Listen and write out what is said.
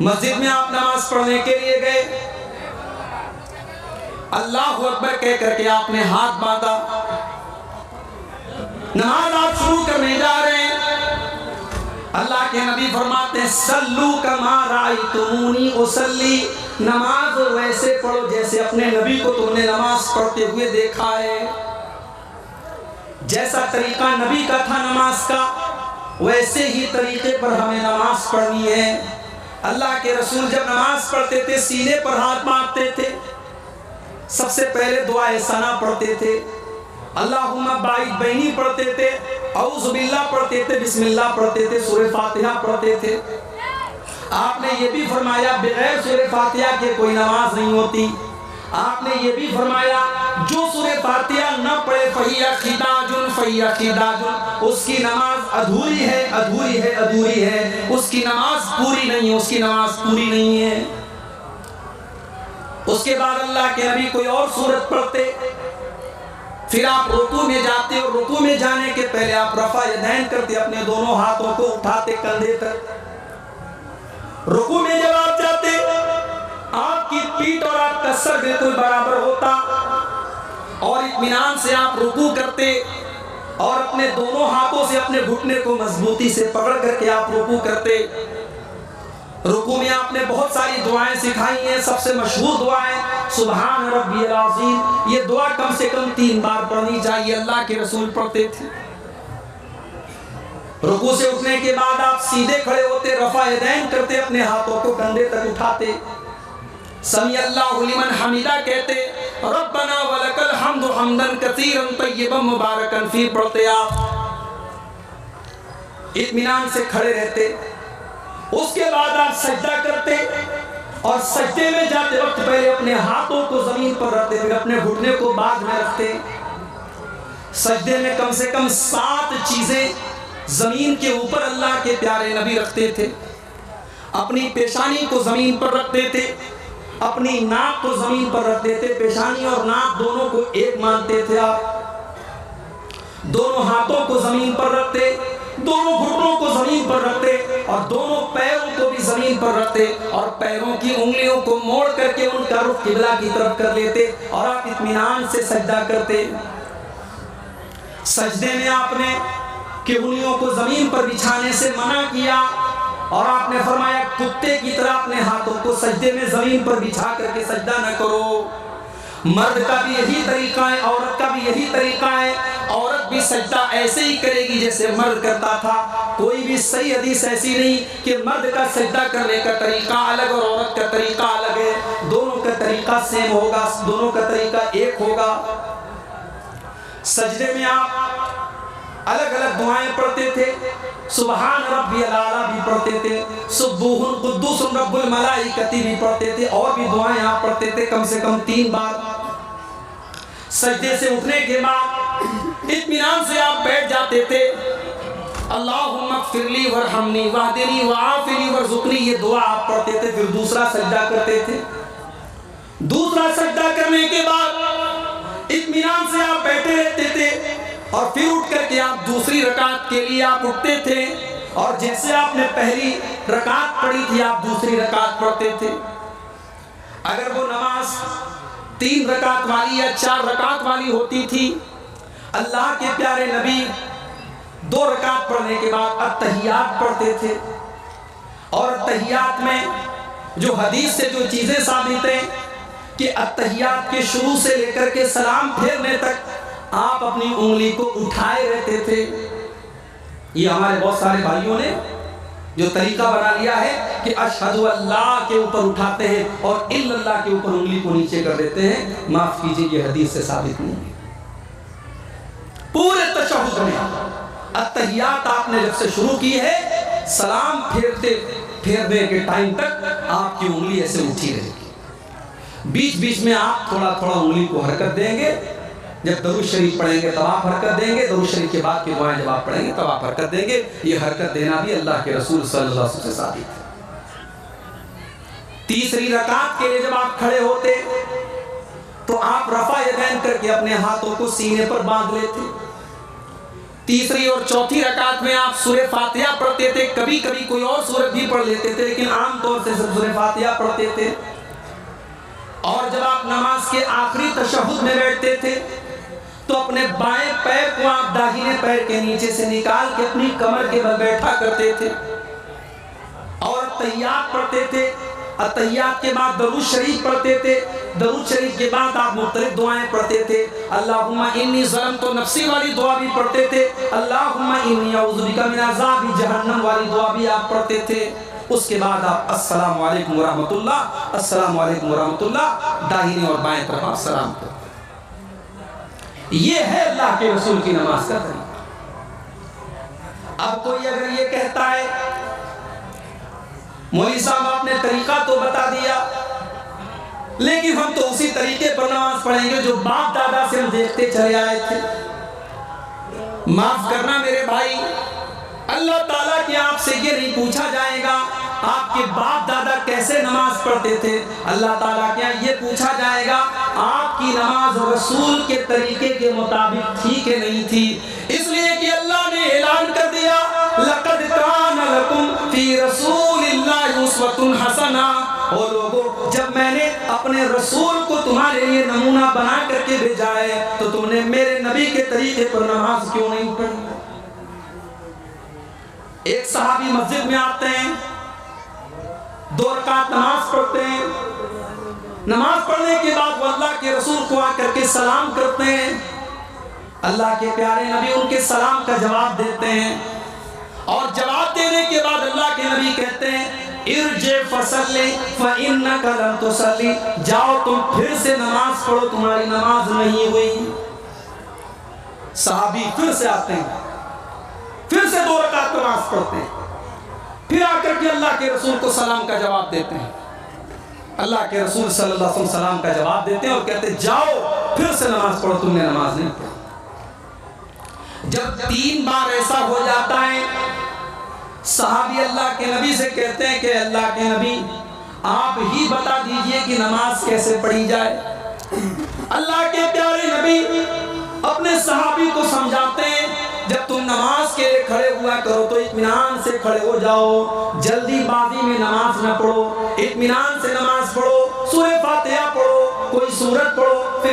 मस्जिद में आप नमाज पढ़ने के लिए गए, अल्लाहु अकबर कह करके आपने हाथ बांधा, नमाज आप शुरू करने जा रहे हैं। अल्लाह के नबी फरमाते हैं सल्लू कमा रायतुमूनी उसल्ली, नमाज वैसे पढ़ो जैसे अपने नबी को तुमने नमाज पढ़ते हुए देखा है। जैसा तरीका नबी का था नमाज का, वैसे ही तरीके पर हमें नमाज पढ़नी है। अल्लाह के रसूल जब नमाज पढ़ते थे सीने पर हाथ मारते थे, सबसे पहले दुआए सना पढ़ते थे, अल्लाहुम्मा बाइद बैनी पढ़ते थे, औज़ु बिल्लाह पढ़ते थे, बिस्मिल्लाह पढ़ते थे, सूरह फातिहा पढ़ते थे। आपने ये भी फरमाया बगैर सूरह फातिहा के कोई नमाज नहीं होती। आपने ये भी फरमाया जो सूरह फातिहा न पढ़े फहिया खिदाजुन, उसकी नमाज अधूरी है, अधूरी है, अधूरी है, उसकी नमाज पूरी नहीं है, उसकी नमाज पूरी नहीं है। उसके बाद अल्लाह के नबी कोई और सूरत पढ़ते, फिर आप रुकू में जाते और रुकू में जाने के पहले आप रफा यदैन करते, अपने दोनों हाथों को उठाते कंधे तक। रुकू में जब आप जाते आपकी पीठ और आपका सर बिल्कुल बराबर होता और इत्मीनान से आप रुकू करते और अपने दोनों हाथों से अपने घुटने को मजबूती से पकड़ करके आप रुकू करते। रुकू में आपने बहुत सारी दुआएं सिखाई हैं। सबसे मशहूर दुआ है सुभान रब्बियल अज़ीम। ये दुआ कम से कम 3 बार पढ़नी चाहिए, अल्लाह के रसूल पढ़ते थे। रुकू से उठने के बाद आप सीधे खड़े होते, रफा यदैन करते, अपने हाथों को कंधे तक उठाते, समी अल्लाहु लिमन हमीदा कहते, रब्बना वलकल हम्दु हम्दन कसीरन तय्यबन मुबारकन फी पढ़ते आप। इत्मीनान से खड़े रहते। उसके बाद आप सजदा करते और सजदे में जाते वक्त पहले अपने हाथों को जमीन पर रखते, फिर अपने घुटने को बाद में रखते। सजदे में कम से कम 7 चीजें जमीन के ऊपर अल्लाह के प्यारे नबी रखते थे। अपनी पेशानी को जमीन पर रखते थे, अपनी नाक को जमीन पर रखते थे, पेशानी और नाक दोनों को एक मानते थे आप। दोनों हाथों को जमीन पर रखते, दोनों घुटनों को जमीन पर रखते और दोनों पैरों को भी जमीन पर रखते और पैरों की उंगलियों को मोड़ करके उनका रुख किबला की तरफ कर लेते और आप इत्मीनान से सजदा करते। सजदे में आपने कि उंगलियों को जमीन पर बिछाने से मना किया और आपने फरमाया कुत्ते की तरह अपने हाथों को सजदे में जमीन पर बिछा करके सजदा न करो। मर्द का भी यही तरीका है, औरत का भी यही तरीका है। औरत भी सजदा ऐसे ही करेगी जैसे मर्द करता था। कोई भी सही हदीस ऐसी नहीं कि मर्द का सजदा करने का तरीका अलग और औरत का तरीका अलग है। दोनों का तरीका सेम होगा, दोनों का तरीका एक होगा। सजदे में आप अलग अलग दुआएं पढ़ते थे। सुभान रब्बियल आला भी पढ़ते थे, सुब्बुहुन कुद्दूसुन रब्बुल मलाइकति भी पढ़ते थे और भी दुआएं आप पढ़ते थे कम से कम 3 बार। सजदे से उठने के बाद इत्मीनान से आप बैठ जाते थे। अल्लाहुम्मा ग़फ़िरली वरहमनी वहदिनी वआफ़िनी वरज़ुक़नी, ये दुआ आप पढ़ते थे। फिर दूसरा सजदा करते थे। दूसरा सजदा करने के बाद इत्मीनान से आप बैठे रहते थे और फिर उठ करके आप दूसरी रकात के लिए आप उठते थे और जैसे आपने पहली रकात पढ़ी थी आप दूसरी रकात पढ़ते थे। अगर वो नमाज 3 रकात वाली या 4 रकात वाली होती थी, अल्लाह के प्यारे नबी 2 रकात पढ़ने के बाद अत्तहियात पढ़ते थे। और अत्तहियात में जो हदीस से जो चीजें साबित हैं कि अत्तहियात के शुरू से लेकर के सलाम फेरने तक आप अपनी उंगली को उठाए रहते थे। ये हमारे बहुत सारे भाइयों ने जो तरीका बना लिया है कि अशहदु अल्लाह के ऊपर उठाते हैं और इल्लल्लाह के ऊपर उंगली को नीचे कर देते हैं। माफ कीजिए, ये हदीस से साबित नहीं है। पूरे तशहुद में अत्तहियात आपने जब से शुरू की है, सलाम फेरने के टाइम तक आपकी उंगली ऐसे उठी रहेगी। बीच बीच में आप थोड़ा थोड़ा उंगली को हरकत देंगे। जब दरूद शरीफ पढ़ेंगे तब आप हरकत देंगे, दरूद शरीफ के बाद की दुआएं जब आप पढ़ेंगे तब आप हरकत देंगे। ये हरकत देना भी अल्लाह के रसूल सल्लल्लाहु अलैहि वसल्लम से साबित है। तीसरी रकात के लिए जब आप खड़े होते तो आप रफा यदैन करके अपने हाथों को सीने पर बांध लेते। तीसरी और चौथी रकात में आप सूरह फातिहा पढ़ते थे, कभी कभी कोई और सूरत भी पढ़ लेते थे, लेकिन आमतौर से सब सूरह फातिहा पढ़ते थे। और जब आप नमाज के आखिरी तशहुद में बैठते थे तो अपने बाएं पैर को आप दाहिने पैर के नीचे से निकाल के अपनी कमर के बल बैठा करते थे और तहियात पढ़ते थे। तहियात के बाद दरूद शरीफ पढ़ते थे, दरूद शरीफ के बाद आप मुख्तलिफ दुआएं पढ़ते थे। अल्लाहुम्मा इन्नी ज़लमतु नफ्सी वाली दुआ भी पढ़ते थे, अल्लाहुम्मा इन्नी अऊज़ु बिका मिन अज़ाबि जहन्नम वाली दुआ भी आप पढ़ते थे। उसके बाद आप अस्सलामु अलैकुम व रहमतुल्लाह, अस्सलामु अलैकुम व रहमतुल्लाह, दाहिनी और बाएं तरफ आप सलाम करें। ये है अल्लाह के रसूल की नमाज का तरीका। अब कोई अगर ये कहता है मौलवी साहब आपने तरीका तो बता दिया, लेकिन हम तो उसी तरीके पर नमाज पढ़ेंगे जो बाप दादा से हम देखते चले आए थे। माफ करना मेरे भाई, अल्लाह ताला के आपसे ये नहीं पूछा जाएगा आपके बाप दादा कैसे नमाज पढ़ते थे। अल्लाह ताला के ये पूछा जाएगा आपकी नमाज रसूल के तरीके के मुताबिक थी कि नहीं थी। इसलिए कि अल्लाह ने ऐलान कर दिया, लक़द कान लकुम फी रसूलिल्लाहि उस्वतुन हसना। ओ लोगों, जब मैंने अपने रसूल को तुम्हारे लिए नमूना बना करके भेजा है तो तुमने मेरे नबी के तरीके पर नमाज क्यों नहीं पढ़ी। एक सहाबी मस्जिद में आते हैं, 2 रकात नमाज पढ़ते हैं, नमाज पढ़ने के बाद वो अल्लाह के रसूल को आकर के सलाम करते हैं। अल्लाह के प्यारे नबी उनके सलाम का जवाब देते हैं और जवाब देने के बाद अल्लाह के नबी कहते हैं, इरजे फसल्ली फइन्नका लम तुसल्ली, जाओ तुम फिर से नमाज पढ़ो, तुम्हारी नमाज नहीं हुई। सहाबी फिर से आते हैं, फिर से 2 रकात नमाज पढ़ते हैं, फिर आकर के अल्लाह के रसूल को सलाम का जवाब देते हैं। अल्लाह के रसूल सल्लल्लाहु अलैहि वसल्लम सलाम का जवाब देते हैं और कहते हैं, जाओ फिर से नमाज पढ़ो, तुमने नमाज नहीं पढ़ी। जब 3 बार ऐसा हो जाता है, सहाबी अल्लाह के नबी से कहते हैं कि अल्लाह के नबी आप ही बता दीजिए कि नमाज कैसे पढ़ी जाए। अल्लाह के प्यारे नबी अपने सहाबी को समझाते हैं, जब तुम नमाज के लिए खड़े हुआ करो तो इत्मीनान से खड़े हो जाओ, जल्दीबाजी में नमाज न पढ़ो, इत्मीनान से नमाज पढ़ो, सूरह फातिहा पढ़ो, कोई सूरत पढ़ो, फिर